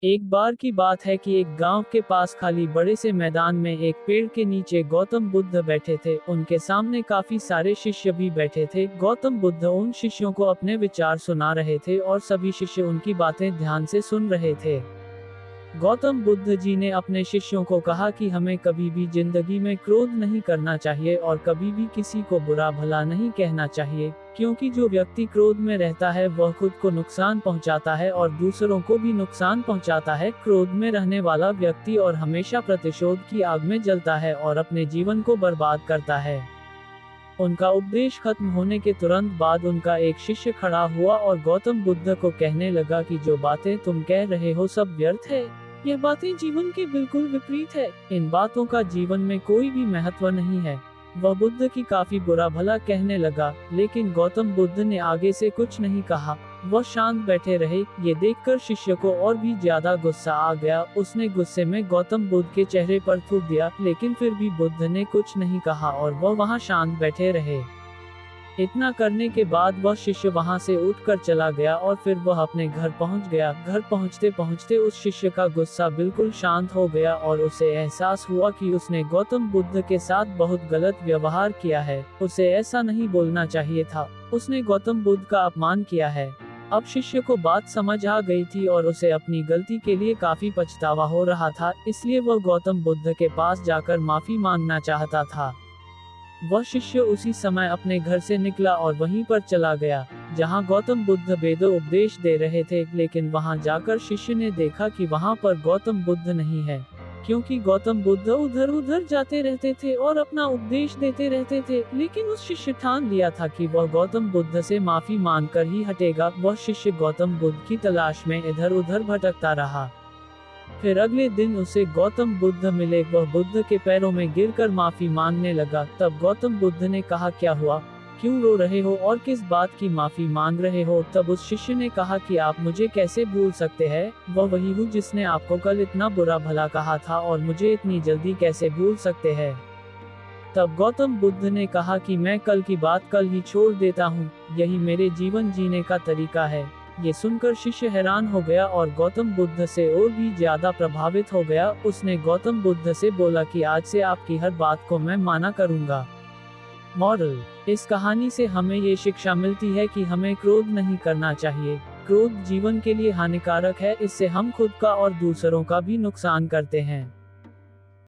एक बार की बात है कि एक गांव के पास खाली बड़े से मैदान में एक पेड़ के नीचे गौतम बुद्ध बैठे थे। उनके सामने काफी सारे शिष्य भी बैठे थे। गौतम बुद्ध उन शिष्यों को अपने विचार सुना रहे थे और सभी शिष्य उनकी बातें ध्यान से सुन रहे थे। गौतम बुद्ध जी ने अपने शिष्यों को कहा कि हमें कभी भी जिंदगी में क्रोध नहीं करना चाहिए और कभी भी किसी को बुरा भला नहीं कहना चाहिए, क्योंकि जो व्यक्ति क्रोध में रहता है वह खुद को नुकसान पहुंचाता है और दूसरों को भी नुकसान पहुंचाता है। क्रोध में रहने वाला व्यक्ति और हमेशा प्रतिशोध की आग में जलता है और अपने जीवन को बर्बाद करता है। उनका उपदेश खत्म होने के तुरंत बाद उनका एक शिष्य खड़ा हुआ और गौतम बुद्ध को कहने लगा कि जो बातें तुम कह रहे हो सब व्यर्थ है। यह बातें जीवन के बिल्कुल विपरीत है। इन बातों का जीवन में कोई भी महत्व नहीं है। वह बुद्ध की काफी बुरा भला कहने लगा, लेकिन गौतम बुद्ध ने आगे से कुछ नहीं कहा। वह शांत बैठे रहे। ये देखकर शिष्य को और भी ज्यादा गुस्सा आ गया। उसने गुस्से में गौतम बुद्ध के चेहरे पर थूक दिया, लेकिन फिर भी बुद्ध ने कुछ नहीं कहा और वह वहां शांत बैठे रहे। इतना करने के बाद वह शिष्य वहां से उठकर चला गया और फिर वह अपने घर पहुंच गया। घर पहुंचते पहुंचते उस शिष्य का गुस्सा बिल्कुल शांत हो गया और उसे एहसास हुआ कि उसने गौतम बुद्ध के साथ बहुत गलत व्यवहार किया है। उसे ऐसा नहीं बोलना चाहिए था। उसने गौतम बुद्ध का अपमान किया है। अब शिष्य को बात समझ आ गई थी और उसे अपनी गलती के लिए काफी पछतावा हो रहा था, इसलिए वह गौतम बुद्ध के पास जाकर माफी मांगना चाहता था। वह शिष्य उसी समय अपने घर से निकला और वहीं पर चला गया जहां गौतम बुद्ध वेद उपदेश दे रहे थे, लेकिन वहां जाकर शिष्य ने देखा कि वहां पर गौतम बुद्ध नहीं है, क्योंकि गौतम बुद्ध उधर उधर जाते रहते थे और अपना उपदेश देते रहते थे। लेकिन उस शिष्य ठान लिया था कि वह गौतम बुद्ध से माफी मांगकर ही हटेगा। वह शिष्य गौतम बुद्ध की तलाश में इधर उधर भटकता रहा। फिर अगले दिन उसे गौतम बुद्ध मिले। वह बुद्ध के पैरों में गिरकर माफी मांगने लगा। तब गौतम बुद्ध ने कहा, क्या हुआ, क्यों रो रहे हो और किस बात की माफी मांग रहे हो? तब उस शिष्य ने कहा कि आप मुझे कैसे भूल सकते हैं? वह वही हूँ जिसने आपको कल इतना बुरा भला कहा था और मुझे इतनी जल्दी कैसे भूल सकते हैं? तब गौतम बुद्ध ने कहा कि मैं कल की बात कल ही छोड़ देता हूँ। यही मेरे जीवन जीने का तरीका है। ये सुनकर शिष्य हैरान हो गया और गौतम बुद्ध से और भी ज्यादा प्रभावित हो गया। उसने गौतम बुद्ध से बोला कि आज से आपकी हर बात को मैं माना करूंगा। मॉरल: इस कहानी से हमें ये शिक्षा मिलती है कि हमें क्रोध नहीं करना चाहिए। क्रोध जीवन के लिए हानिकारक है। इससे हम खुद का और दूसरों का भी नुकसान करते हैं।